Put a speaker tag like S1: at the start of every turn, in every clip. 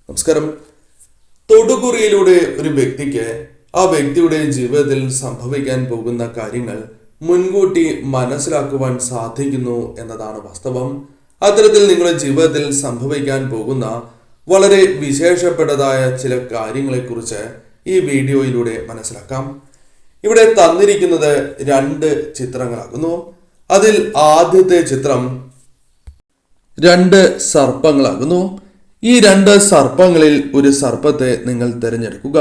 S1: നമസ്കാരം. തൊടുകുറിയിലൂടെ ഒരു വ്യക്തിക്ക് ആ വ്യക്തിയുടെ ജീവിതത്തിൽ സംഭവിക്കാൻ പോകുന്ന കാര്യങ്ങൾ മുൻകൂട്ടി മനസ്സിലാക്കുവാൻ സാധിക്കുന്നു എന്നതാണ് വാസ്തവം. അത്തരത്തിൽ നിങ്ങളുടെ ജീവിതത്തിൽ സംഭവിക്കാൻ പോകുന്ന വളരെ വിശേഷപ്പെട്ടതായ ചില കാര്യങ്ങളെക്കുറിച്ച് ഈ വീഡിയോയിലൂടെ മനസ്സിലാക്കാം. ഇവിടെ തന്നിരിക്കുന്നത് 2 ചിത്രങ്ങളാകുന്നു. അതിൽ ആദ്യത്തെ ചിത്രം 2 സർപ്പങ്ങളാകുന്നു. ഈ 2 സർപ്പങ്ങളിൽ ഒരു സർപ്പത്തെ നിങ്ങൾ തിരഞ്ഞെടുക്കുക.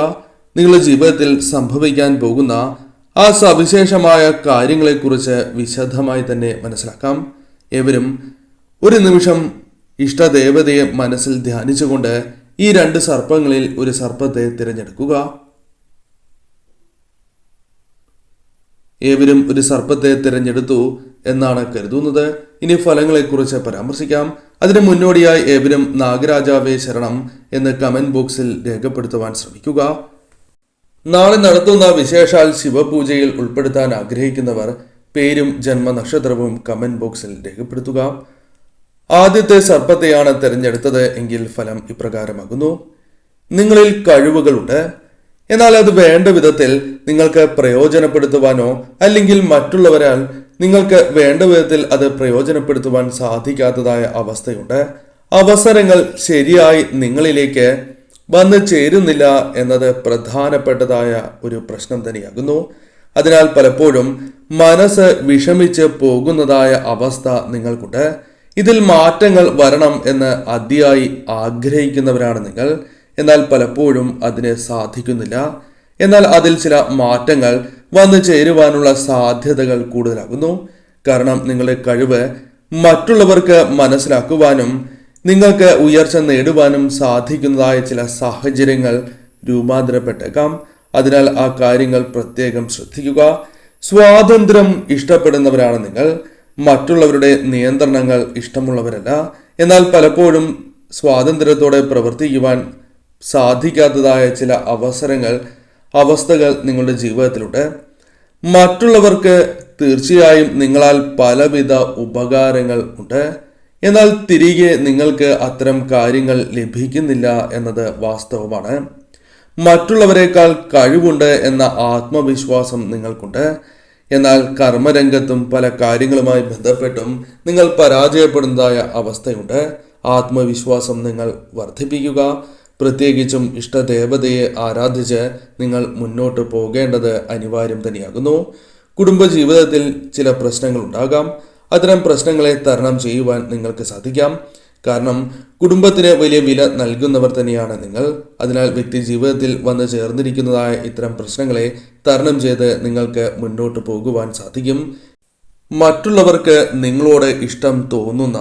S1: നിങ്ങളുടെ ജീവിതത്തിൽ സംഭവിക്കാൻ പോകുന്ന ആ സവിശേഷമായ കാര്യങ്ങളെക്കുറിച്ച് വിശദമായി തന്നെ മനസ്സിലാക്കാം. ഏവരും ഒരു നിമിഷം ഇഷ്ടദേവതയെ മനസ്സിൽ ധ്യാനിച്ചുകൊണ്ട് ഈ 2 സർപ്പങ്ങളിൽ ഒരു സർപ്പത്തെ തിരഞ്ഞെടുക്കുക. ഏവരും ഒരു സർപ്പത്തെ തിരഞ്ഞെടുത്തു എന്നാണ് കരുതുന്നത്. ഇനി ഫലങ്ങളെക്കുറിച്ച് പരാമർശിക്കാം. അതിന് മുന്നോടിയായി ഏവരും നാഗരാജാവേ ശരണം എന്ന് കമന്റ് ബോക്സിൽ രേഖപ്പെടുത്തുവാൻ ശ്രമിക്കുക. നാളെ നടത്തുന്ന വിശേഷാൽ ശിവപൂജയിൽ ഉൾപ്പെടുത്താൻ ആഗ്രഹിക്കുന്നവർ പേരും ജന്മനക്ഷത്രവും കമന്റ് ബോക്സിൽ രേഖപ്പെടുത്തുക. ആദ്യത്തെ സർപ്പത്തെയാണ് തിരഞ്ഞെടുത്തത് എങ്കിൽ ഫലം ഇപ്രകാരമാകുന്നു. നിങ്ങളിൽ കഴിവുകളുണ്ട്, എന്നാൽ അത് വേണ്ട വിധത്തിൽ നിങ്ങൾക്ക് പ്രയോജനപ്പെടുത്തുവാനോ അല്ലെങ്കിൽ മറ്റുള്ളവരാൽ നിങ്ങൾക്ക് വേണ്ട വിധത്തിൽ അത് പ്രയോജനപ്പെടുത്തുവാൻ സാധിക്കാത്തതായ അവസ്ഥയുണ്ട്. അവസരങ്ങൾ ശരിയായി നിങ്ങളിലേക്ക് വന്നു ചേരുന്നില്ല എന്നത് പ്രധാനപ്പെട്ടതായ ഒരു പ്രശ്നം തന്നെയാകുന്നു. അതിനാൽ പലപ്പോഴും മനസ്സ് വിഷമിച്ച് പോകുന്നതായ അവസ്ഥ നിങ്ങൾക്കുണ്ട്. ഇതിൽ മാറ്റങ്ങൾ വരണം എന്ന് അതിയായി ആഗ്രഹിക്കുന്നവരാണ് നിങ്ങൾ. എന്നാൽ പലപ്പോഴും അതിന് സാധിക്കുന്നില്ല. എന്നാൽ അതിൽ ചില മാറ്റങ്ങൾ വന്നു ചേരുവാനുള്ള സാധ്യതകൾ കൂടുതലാകുന്നു. കാരണം നിങ്ങളുടെ കഴിവ് മറ്റുള്ളവർക്ക് മനസ്സിലാക്കുവാനും നിങ്ങൾക്ക് ഉയർച്ച നേടുവാനും സാധിക്കുന്നതായ ചില സാഹചര്യങ്ങൾ രൂപാന്തരപ്പെട്ടേക്കാം. അതിനാൽ ആ കാര്യങ്ങൾ പ്രത്യേകം ശ്രദ്ധിക്കുക. സ്വാതന്ത്ര്യം ഇഷ്ടപ്പെടുന്നവരാണ് നിങ്ങൾ. മറ്റുള്ളവരുടെ നിയന്ത്രണങ്ങൾ ഇഷ്ടമുള്ളവരല്ല. എന്നാൽ പലപ്പോഴും സ്വാതന്ത്ര്യത്തോടെ പ്രവർത്തിക്കുവാൻ സാധിക്കാത്തതായ ചില അവസ്ഥകൾ നിങ്ങളുടെ ജീവിതത്തിലുണ്ട്. മറ്റുള്ളവർക്ക് തീർച്ചയായും നിങ്ങളാൽ പലവിധ ഉപകാരങ്ങൾ ഉണ്ട്. എന്നാൽ തിരികെ നിങ്ങൾക്ക് അത്തരം കാര്യങ്ങൾ ലഭിക്കുന്നില്ല എന്നത് വാസ്തവമാണ്. മറ്റുള്ളവരെക്കാൾ കഴിവുണ്ട് എന്ന ആത്മവിശ്വാസം നിങ്ങൾക്കുണ്ട്. എന്നാൽ കർമ്മരംഗത്തും പല കാര്യങ്ങളുമായി ബന്ധപ്പെട്ടും നിങ്ങൾ പരാജയപ്പെടുന്നതായ അവസ്ഥയുണ്ട്. ആത്മവിശ്വാസം നിങ്ങൾ വർദ്ധിപ്പിക്കുക. പ്രത്യേകിച്ചും ഇഷ്ടദേവതയെ ആരാധിച്ച് നിങ്ങൾ മുന്നോട്ട് പോകേണ്ടത് അനിവാര്യം തന്നെയാകുന്നു. കുടുംബജീവിതത്തിൽ ചില പ്രശ്നങ്ങൾ ഉണ്ടാകാം. അത്തരം പ്രശ്നങ്ങളെ തരണം ചെയ്യുവാൻ നിങ്ങൾക്ക് സാധിക്കാം. കാരണം കുടുംബത്തിന് വലിയ വില നൽകുന്നവർ തന്നെയാണ് നിങ്ങൾ. അതിനാൽ വ്യക്തി ജീവിതത്തിൽ വന്നു ചേർന്നിരിക്കുന്നതായ ഇത്തരം പ്രശ്നങ്ങളെ തരണം ചെയ്ത് നിങ്ങൾക്ക് മുന്നോട്ട് പോകുവാൻ സാധിക്കും. മറ്റുള്ളവർക്ക് നിങ്ങളോട് ഇഷ്ടം തോന്നുന്ന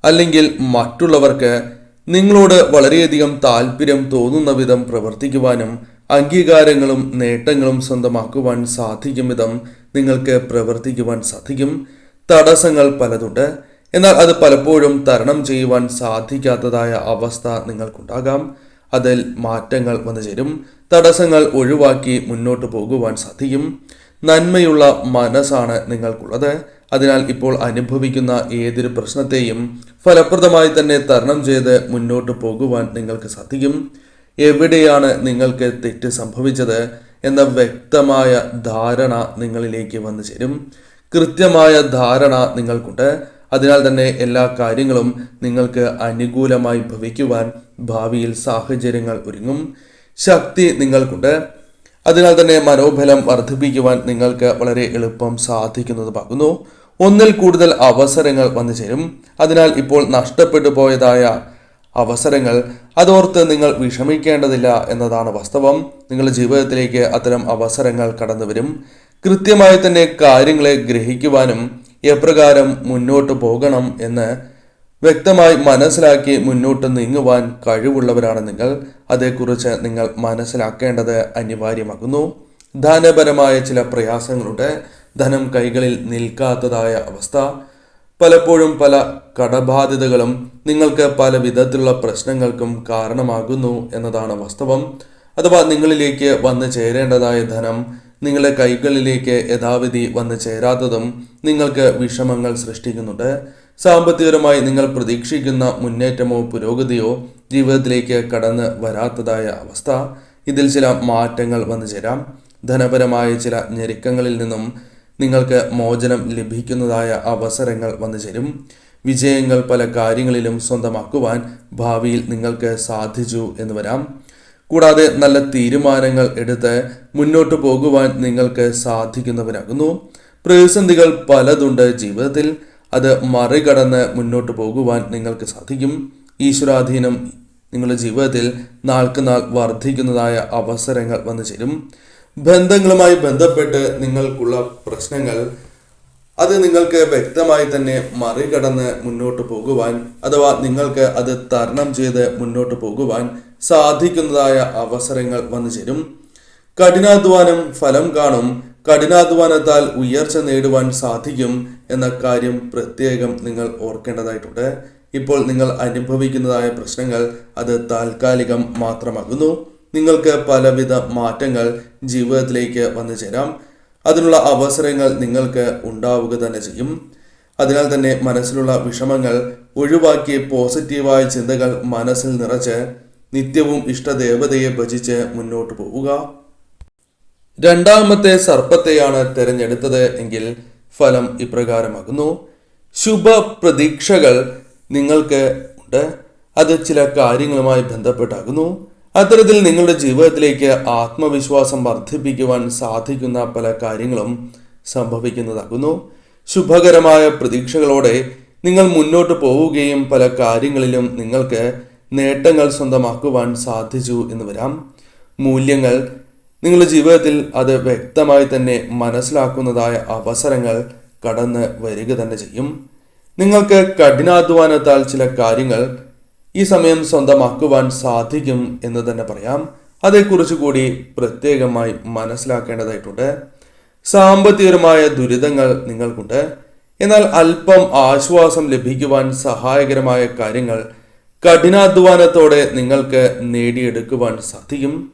S1: അല്ലെങ്കിൽ മറ്റുള്ളവർക്ക് നിങ്ങളോട് വളരെയധികം താല്പര്യം തോന്നുന്ന വിധം പ്രവർത്തിക്കുവാനും അംഗീകാരങ്ങളും നേട്ടങ്ങളും സ്വന്തമാക്കുവാൻ സാധിക്കും വിധം നിങ്ങൾക്ക് പ്രവർത്തിക്കുവാൻ സാധിക്കും. തടസ്സങ്ങൾ പലതുണ്ട്. എന്നാൽ അത് പലപ്പോഴും തരണം ചെയ്യുവാൻ സാധിക്കാത്തതായ അവസ്ഥ നിങ്ങൾക്കുണ്ടാകാം. അതിൽ മാറ്റങ്ങൾ വന്നു ചേരും. തടസ്സങ്ങൾ ഒഴിവാക്കി മുന്നോട്ട് പോകുവാൻ സാധിക്കും. നന്മയുള്ള മനസ്സാണ് നിങ്ങൾക്കുള്ളത്. അതിനാൽ ഇപ്പോൾ അനുഭവിക്കുന്ന ഏതൊരു പ്രശ്നത്തെയും ഫലപ്രദമായി തന്നെ തരണം ചെയ്ത് മുന്നോട്ട് പോകുവാൻ നിങ്ങൾക്ക് സാധിക്കും. എവിടെയാണ് നിങ്ങൾക്ക് തെറ്റ് സംഭവിച്ചത് എന്ന വ്യക്തമായ ധാരണ നിങ്ങളിലേക്ക് വന്നു ചേരും. കൃത്യമായ ധാരണ നിങ്ങൾക്കുണ്ട്. അതിനാൽ തന്നെ എല്ലാ കാര്യങ്ങളും നിങ്ങൾക്ക് അനുകൂലമായി ഭവിക്കുവാൻ ഭാവിയിൽ സാഹചര്യങ്ങൾ ഒരുങ്ങും. ശക്തി നിങ്ങൾക്കുണ്ട്. അതിനാൽ തന്നെ മനോബലം വർദ്ധിപ്പിക്കുവാൻ നിങ്ങൾക്ക് വളരെ എളുപ്പം സാധിക്കുന്നതുമാകുന്നു. ഒന്നിൽ കൂടുതൽ അവസരങ്ങൾ വന്നു ചേരും. അതിനാൽ ഇപ്പോൾ നഷ്ടപ്പെട്ടു പോയതായ അവസരങ്ങൾ അതോർത്ത് നിങ്ങൾ വിഷമിക്കേണ്ടതില്ല എന്നതാണ് വാസ്തവം. നിങ്ങളുടെ ജീവിതത്തിലേക്ക് അത്തരം അവസരങ്ങൾ കടന്നു വരും. കൃത്യമായി തന്നെ കാര്യങ്ങളെ ഗ്രഹിക്കുവാനും എപ്രകാരം മുന്നോട്ട് പോകണം എന്ന് വ്യക്തമായി മനസ്സിലാക്കി മുന്നോട്ട് നീങ്ങുവാൻ കഴിവുള്ളവരാണ് നിങ്ങൾ. അതേക്കുറിച്ച് നിങ്ങൾ മനസ്സിലാക്കേണ്ടത് അനിവാര്യമാകുന്നു. ധനപരമായ ചില പ്രയാസങ്ങളുണ്ട്. ധനം കൈകളിൽ നിൽക്കാത്തതായ അവസ്ഥ. പലപ്പോഴും പല കടബാധ്യതകളും നിങ്ങൾക്ക് പല വിധത്തിലുള്ള പ്രശ്നങ്ങൾക്കും കാരണമാകുന്നു എന്നതാണ് വാസ്തവം. അഥവാ നിങ്ങളിലേക്ക് വന്നു ചേരേണ്ടതായ ധനം നിങ്ങളുടെ കൈകളിലേക്ക് യഥാവിധി വന്നു ചേരാത്തതും നിങ്ങൾക്ക് വിഷമങ്ങൾ സൃഷ്ടിക്കുന്നുണ്ട്. സാമ്പത്തികപരമായി നിങ്ങൾ പ്രതീക്ഷിക്കുന്ന മുന്നേറ്റമോ പുരോഗതിയോ ജീവിതത്തിലേക്ക് കടന്ന് വരാത്തതായ അവസ്ഥ. ഇതിൽ ചില മാറ്റങ്ങൾ വന്നു ചേരാം. ധനപരമായ ചില ഞെരുക്കങ്ങളിൽ നിന്നും നിങ്ങൾക്ക് മോചനം ലഭിക്കുന്നതായ അവസരങ്ങൾ വന്നു ചേരും. വിജയങ്ങൾ പല കാര്യങ്ങളിലും സ്വന്തമാക്കുവാൻ ഭാവിയിൽ നിങ്ങൾക്ക് സാധിച്ചു എന്ന് വരാം. കൂടാതെ നല്ല തീരുമാനങ്ങൾ എടുത്ത് മുന്നോട്ട് പോകുവാൻ നിങ്ങൾക്ക് സാധിക്കുന്നവരാകുന്നു. പ്രതിസന്ധികൾ പലതുണ്ട് ജീവിതത്തിൽ. അത് മറികടന്ന് മുന്നോട്ട് പോകുവാൻ നിങ്ങൾക്ക് സാധിക്കും. ഈശ്വരാധീനം നിങ്ങളുടെ ജീവിതത്തിൽ നാൾക്കുനാൾ വർദ്ധിക്കുന്നതായ അവസരങ്ങൾ വന്നു ചേരും. ബന്ധങ്ങളുമായി ബന്ധപ്പെട്ട് നിങ്ങൾക്കുള്ള പ്രശ്നങ്ങൾ അത് നിങ്ങൾക്ക് വ്യക്തമായി തന്നെ മറികടന്ന് മുന്നോട്ട് പോകുവാൻ, അഥവാ നിങ്ങൾക്ക് അത് തരണം ചെയ്ത് മുന്നോട്ട് പോകുവാൻ സാധിക്കുന്നതായ അവസരങ്ങൾ വന്നു ചേരും. കഠിനാധ്വാനം ഫലം കാണും. കഠിനാധ്വാനത്താൽ ഉയർച്ച നേടുവാൻ സാധിക്കും എന്ന കാര്യം പ്രത്യേകം നിങ്ങൾ ഓർക്കേണ്ടതായിട്ടുണ്ട്. ഇപ്പോൾ നിങ്ങൾ അനുഭവിക്കുന്നതായ പ്രശ്നങ്ങൾ അത് താൽക്കാലികം മാത്രമാകുന്നു. നിങ്ങൾക്ക് പലവിധ മാറ്റങ്ങൾ ജീവിതത്തിലേക്ക് വന്നു ചേരാം. അതിനുള്ള അവസരങ്ങൾ നിങ്ങൾക്ക് ഉണ്ടാവുക തന്നെ ചെയ്യും. അതിനാൽ തന്നെ മനസ്സിലുള്ള വിഷമങ്ങൾ ഒഴിവാക്കി പോസിറ്റീവായ ചിന്തകൾ മനസ്സിൽ നിറച്ച് നിത്യവും ഇഷ്ടദേവതയെ ഭജിച്ച് മുന്നോട്ട് പോവുക. രണ്ടാമത്തെ സർപ്പത്തെയാണ് തിരഞ്ഞെടുത്തത് എങ്കിൽ ഫലം ഇപ്രകാരമാകുന്നു. ശുഭ പ്രതീക്ഷകൾ നിങ്ങൾക്ക് ഉണ്ട്. അത് ചില കാര്യങ്ങളുമായി ബന്ധപ്പെട്ടാകുന്നു. അത്തരത്തിൽ നിങ്ങളുടെ ജീവിതത്തിലേക്ക് ആത്മവിശ്വാസം വർദ്ധിപ്പിക്കുവാൻ സാധിക്കുന്ന പല കാര്യങ്ങളും സംഭവിക്കുന്നതാകുന്നു. ശുഭകരമായ പ്രതീക്ഷകളോടെ നിങ്ങൾ മുന്നോട്ട് പോവുകയും പല കാര്യങ്ങളിലും നിങ്ങൾക്ക് നേട്ടങ്ങൾ സ്വന്തമാക്കുവാൻ സാധിച്ചു എന്ന് വരാം. മൂല്യങ്ങൾ നിങ്ങളുടെ ജീവിതത്തിൽ അത് വ്യക്തമായി തന്നെ മനസ്സിലാക്കുന്നതായ അവസരങ്ങൾ കടന്ന് വരിക തന്നെ ചെയ്യും. നിങ്ങൾക്ക് കഠിനാധ്വാനത്താൽ ചില കാര്യങ്ങൾ ഈ സമയം സ്വന്തമാക്കുവാൻ സാധിക്കും എന്ന് തന്നെ പറയാം. അതേക്കുറിച്ച് കൂടി പ്രത്യേകമായി മനസ്സിലാക്കേണ്ടതായിട്ടുണ്ട്. സാമ്പത്തികപരമായ ദുരിതങ്ങൾ നിങ്ങൾക്കുണ്ട്. എന്നാൽ അല്പം ആശ്വാസം ലഭിക്കുവാൻ സഹായകരമായ കാര്യങ്ങൾ കഠിനാധ്വാനത്തോടെ നിങ്ങൾക്ക് നേടിയെടുക്കുവാൻ സാധിക്കും.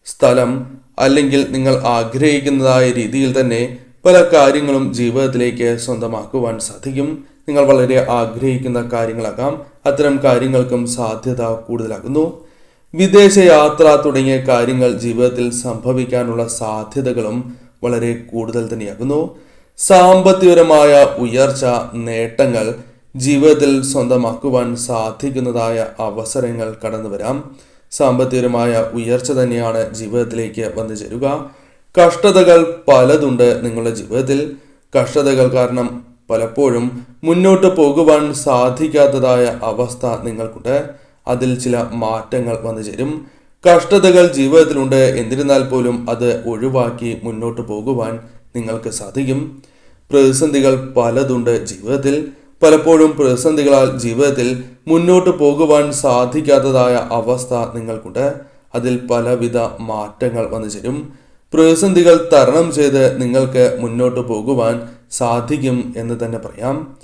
S1: സ്ഥലം അല്ലെങ്കിൽ നിങ്ങൾ ആഗ്രഹിക്കുന്നതായ രീതിയിൽ തന്നെ പല കാര്യങ്ങളും ജീവിതത്തിലേക്ക് സ്വന്തമാക്കുവാൻ സാധിക്കും. നിങ്ങൾ വളരെ ആഗ്രഹിക്കുന്ന കാര്യങ്ങളാകാം. അത്തരം കാര്യങ്ങൾക്കും സാധ്യത കൂടുതലാകുന്നു. വിദേശ യാത്ര തുടങ്ങിയ കാര്യങ്ങൾ ജീവിതത്തിൽ സംഭവിക്കാനുള്ള സാധ്യതകളും വളരെ കൂടുതൽ തന്നെയാകുന്നു. സാമ്പത്തികപരമായ ഉയർച്ച നേട്ടങ്ങൾ ജീവിതത്തിൽ സ്വന്തമാക്കുവാൻ സാധിക്കുന്നതായ അവസരങ്ങൾ കടന്നു വരാം. സാമ്പത്തികപരമായ ഉയർച്ച തന്നെയാണ് ജീവിതത്തിലേക്ക് വന്നു ചേരുക. കഷ്ടതകൾ പലതുണ്ട് നിങ്ങളുടെ ജീവിതത്തിൽ. കഷ്ടതകൾ കാരണം പലപ്പോഴും മുന്നോട്ട് പോകുവാൻ സാധിക്കാത്തതായ അവസ്ഥ നിങ്ങൾക്കുണ്ട്. അതിൽ ചില മാറ്റങ്ങൾ വന്നു ചേരും. കഷ്ടതകൾ ജീവിതത്തിലുണ്ട്. എന്നിരുന്നാൽ പോലും അത് ഒഴിവാക്കി മുന്നോട്ട് പോകുവാൻ നിങ്ങൾക്ക് സാധിക്കും. പ്രതിസന്ധികൾ പലതുണ്ട് ജീവിതത്തിൽ. പലപ്പോഴും പ്രതിസന്ധികളാൽ ജീവിതത്തിൽ മുന്നോട്ട് പോകുവാൻ സാധിക്കാത്തതായ അവസ്ഥ നിങ്ങൾക്കുണ്ട്. അതിൽ പലവിധ മാറ്റങ്ങൾ വന്നു ചേരും. പ്രതിസന്ധികൾ തരണം ചെയ്ത് നിങ്ങൾക്ക് മുന്നോട്ട് പോകുവാൻ സാധിക്കും എന്ന് തന്നെ പറയാം.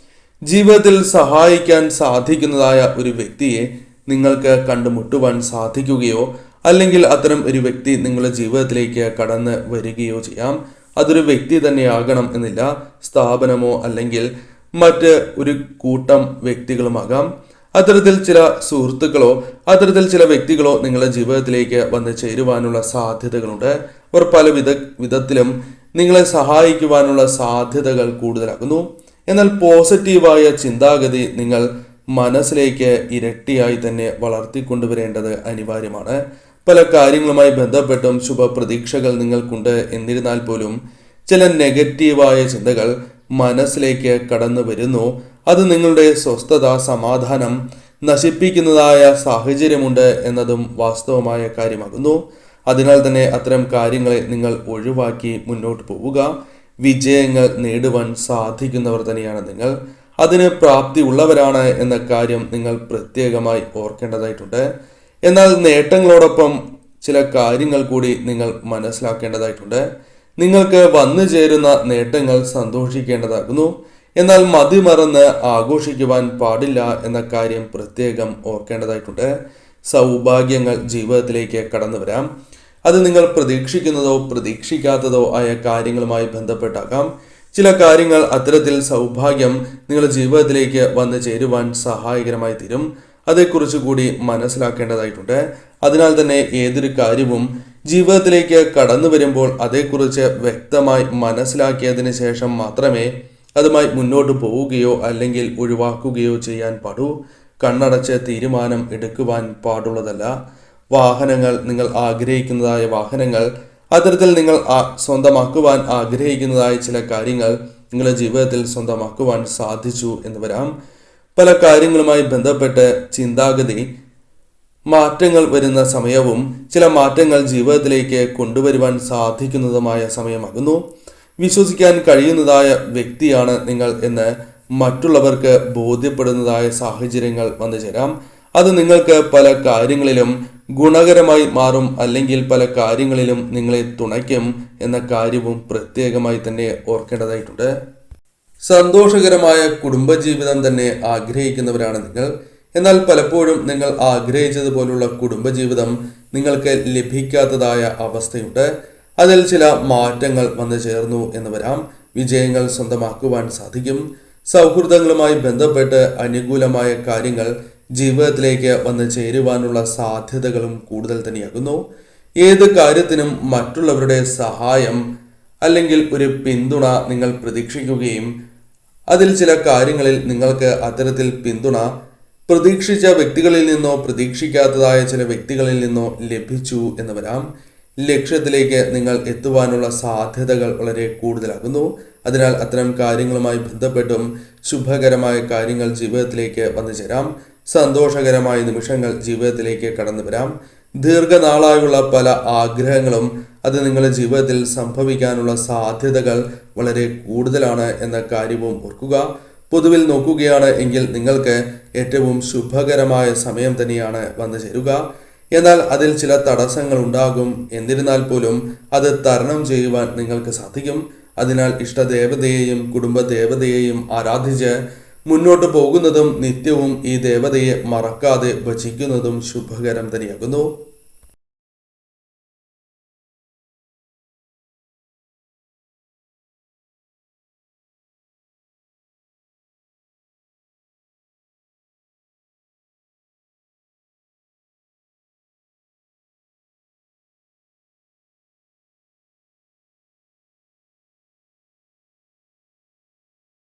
S1: ജീവിതത്തിൽ സഹായിക്കാൻ സാധിക്കുന്നതായ ഒരു വ്യക്തിയെ നിങ്ങൾക്ക് കണ്ടുമുട്ടുവാൻ സാധിക്കുകയോ അല്ലെങ്കിൽ അത്തരം ഒരു വ്യക്തി നിങ്ങളുടെ ജീവിതത്തിലേക്ക് കടന്ന് വരികയോ ചെയ്യാം. അതൊരു വ്യക്തി തന്നെയാകണം എന്നില്ല. സ്ഥാപനമോ അല്ലെങ്കിൽ മറ്റ് ഒരു കൂട്ടം വ്യക്തികളുമാകാം. അത്തരത്തിൽ ചില സുഹൃത്തുക്കളോ അത്തരത്തിൽ ചില വ്യക്തികളോ നിങ്ങളുടെ ജീവിതത്തിലേക്ക് വന്ന് ചേരുവാനുള്ള സാധ്യതകളുണ്ട്. അവർ പല വിധത്തിലും നിങ്ങളെ സഹായിക്കുവാനുള്ള സാധ്യതകൾ കൂടുതലാകുന്നു. എന്നാൽ പോസിറ്റീവായ ചിന്താഗതി നിങ്ങൾ മനസ്സിലേക്ക് ഇരട്ടിയായി തന്നെ വളർത്തിക്കൊണ്ടുവരേണ്ടത് അനിവാര്യമാണ്. പല കാര്യങ്ങളുമായി ബന്ധപ്പെട്ടും ശുഭപ്രതീക്ഷകൾ നിങ്ങൾക്കുണ്ട്. എന്നിരുന്നാൽ പോലും ചില നെഗറ്റീവായ ചിന്തകൾ മനസ്സിലേക്ക് കടന്നു വരുന്നു. അത് നിങ്ങളുടെ സ്വസ്ഥത സമാധാനം നശിപ്പിക്കുന്നതായ സാഹചര്യമുണ്ട് എന്നതും വാസ്തവമായ കാര്യമാകുന്നു. അതിനാൽ തന്നെ അത്തരം കാര്യങ്ങളെ നിങ്ങൾ ഒഴിവാക്കി മുന്നോട്ട് പോവുക. വിജയങ്ങൾ നേടുവാൻ സാധിക്കുന്നവർ തന്നെയാണ് നിങ്ങൾ. അതിന് പ്രാപ്തി ഉള്ളവരാണ് എന്ന കാര്യം നിങ്ങൾ പ്രത്യേകമായി ഓർക്കേണ്ടതായിട്ടുണ്ട്. എന്നാൽ നേട്ടങ്ങളോടൊപ്പം ചില കാര്യങ്ങൾ കൂടി നിങ്ങൾ മനസ്സിലാക്കേണ്ടതായിട്ടുണ്ട്. നിങ്ങൾക്ക് വന്നു ചേരുന്ന നേട്ടങ്ങൾ സന്തോഷിക്കേണ്ടതാകുന്നു. എന്നാൽ മതിമറന്ന് ആഘോഷിക്കുവാൻ പാടില്ല എന്ന കാര്യം പ്രത്യേകം ഓർക്കേണ്ടതായിട്ടുണ്ട്. സൗഭാഗ്യങ്ങൾ ജീവിതത്തിലേക്ക് കടന്നു വരാം. അത് നിങ്ങൾ പ്രതീക്ഷിക്കുന്നതോ പ്രതീക്ഷിക്കാത്തതോ ആയ കാര്യങ്ങളുമായി ബന്ധപ്പെട്ടാകാം. ചില കാര്യങ്ങൾ അത്തരത്തിൽ സൗഭാഗ്യം നിങ്ങളുടെ ജീവിതത്തിലേക്ക് വന്നു ചേരുവാൻ സഹായകരമായി തീരും. അതേക്കുറിച്ച് കൂടി മനസ്സിലാക്കേണ്ടതായിട്ടുണ്ട്. അതിനാൽ തന്നെ ഏതൊരു കാര്യവും ജീവിതത്തിലേക്ക് കടന്നു വരുമ്പോൾ അതേക്കുറിച്ച് വ്യക്തമായി മനസ്സിലാക്കിയതിന് ശേഷം മാത്രമേ അതുമായി മുന്നോട്ട് പോവുകയോ അല്ലെങ്കിൽ ഒഴിവാക്കുകയോ ചെയ്യാൻ പാടൂ. കണ്ണടച്ച് തീരുമാനം എടുക്കുവാൻ പാടുള്ളതല്ല. വാഹനങ്ങൾ, നിങ്ങൾ ആഗ്രഹിക്കുന്നതായ വാഹനങ്ങൾ, അത്തരത്തിൽ നിങ്ങൾ സ്വന്തമാക്കുവാൻ ആഗ്രഹിക്കുന്നതായ ചില കാര്യങ്ങൾ നിങ്ങളുടെ ജീവിതത്തിൽ സ്വന്തമാക്കുവാൻ സാധിച്ചു എന്ന് വരാം. പല കാര്യങ്ങളുമായി ബന്ധപ്പെട്ട് ചിന്താഗതി മാറ്റങ്ങൾ വരുന്ന സമയവും ചില മാറ്റങ്ങൾ ജീവിതത്തിലേക്ക് കൊണ്ടുവരുവാൻ സാധിക്കുന്നതുമായ സമയമാകുന്നു. വിശ്വസിക്കാൻ കഴിയുന്നതായ വ്യക്തിയാണ് നിങ്ങൾ എന്ന് മറ്റുള്ളവർക്ക് ബോധ്യപ്പെടുന്നതായ സാഹചര്യങ്ങൾ വന്നു ചേരാം. അത് നിങ്ങൾക്ക് പല കാര്യങ്ങളിലും ഗുണകരമായി മാറും, അല്ലെങ്കിൽ പല കാര്യങ്ങളിലും നിങ്ങളെ തുണയ്ക്കും എന്ന കാര്യവും പ്രത്യേകമായി തന്നെ ഓർക്കേണ്ടതായിട്ടുണ്ട്. സന്തോഷകരമായ കുടുംബജീവിതം തന്നെ ആഗ്രഹിക്കുന്നവരാണ് നിങ്ങൾ. എന്നാൽ പലപ്പോഴും നിങ്ങൾ ആഗ്രഹിച്ചതുപോലുള്ള കുടുംബജീവിതം നിങ്ങൾക്ക് ലഭിക്കാത്തതായ അവസ്ഥയുണ്ട്. അതിൽ ചില മാറ്റങ്ങൾ വന്നു ചേർന്നു എന്ന് വരാം. വിജയങ്ങൾ സ്വന്തമാക്കുവാൻ സാധിക്കും. സൗഹൃദങ്ങളുമായി ബന്ധപ്പെട്ട് അനുകൂലമായ കാര്യങ്ങൾ ജീവിതത്തിലേക്ക് വന്നു ചേരുവാനുള്ള സാധ്യതകളും കൂടുതൽ തന്നെയാകുന്നു. ഏത് കാര്യത്തിനും മറ്റുള്ളവരുടെ സഹായം അല്ലെങ്കിൽ ഒരു പിന്തുണ നിങ്ങൾ പ്രതീക്ഷിക്കുകയും അതിൽ ചില കാര്യങ്ങളിൽ നിങ്ങൾക്ക് അത്തരത്തിൽ പിന്തുണ പ്രതീക്ഷിച്ച വ്യക്തികളിൽ നിന്നോ പ്രതീക്ഷിക്കാത്തതായ ചില വ്യക്തികളിൽ നിന്നോ ലഭിച്ചു എന്ന് വരാം. ലക്ഷ്യത്തിലേക്ക് നിങ്ങൾ എത്തുവാനുള്ള സാധ്യതകൾ വളരെ കൂടുതലാകുന്നു. അതിനാൽ അത്തരം കാര്യങ്ങളുമായി ബന്ധപ്പെട്ടും ശുഭകരമായ കാര്യങ്ങൾ ജീവിതത്തിലേക്ക് വന്നു ചേരാം. സന്തോഷകരമായ നിമിഷങ്ങൾ ജീവിതത്തിലേക്ക് കടന്നു വരാം. ദീർഘനാളായുള്ള പല ആഗ്രഹങ്ങളും അത് നിങ്ങളുടെ ജീവിതത്തിൽ സംഭവിക്കാനുള്ള സാധ്യതകൾ വളരെ കൂടുതലാണ് എന്ന കാര്യവും ഓർക്കുക. പൊതുവിൽ നോക്കുകയാണ് എങ്കിൽ നിങ്ങൾക്ക് ഏറ്റവും ശുഭകരമായ സമയം തന്നെയാണ് വന്നു ചേരുക. എന്നാൽ അതിൽ ചില തടസ്സങ്ങൾ ഉണ്ടാകും. എന്നിരുന്നാൽ പോലും അത് തരണം ചെയ്യുവാൻ നിങ്ങൾക്ക് സാധിക്കും. അതിനാൽ ഇഷ്ടദേവതയെയും കുടുംബദേവതയെയും ആരാധിച്ച് മുന്നോട്ട് പോകുന്നതും നിത്യവും ഈ ദേവതയെ മറക്കാതെ ഭജിക്കുന്നതും ശുഭകരം തന്നെയാകുന്നു.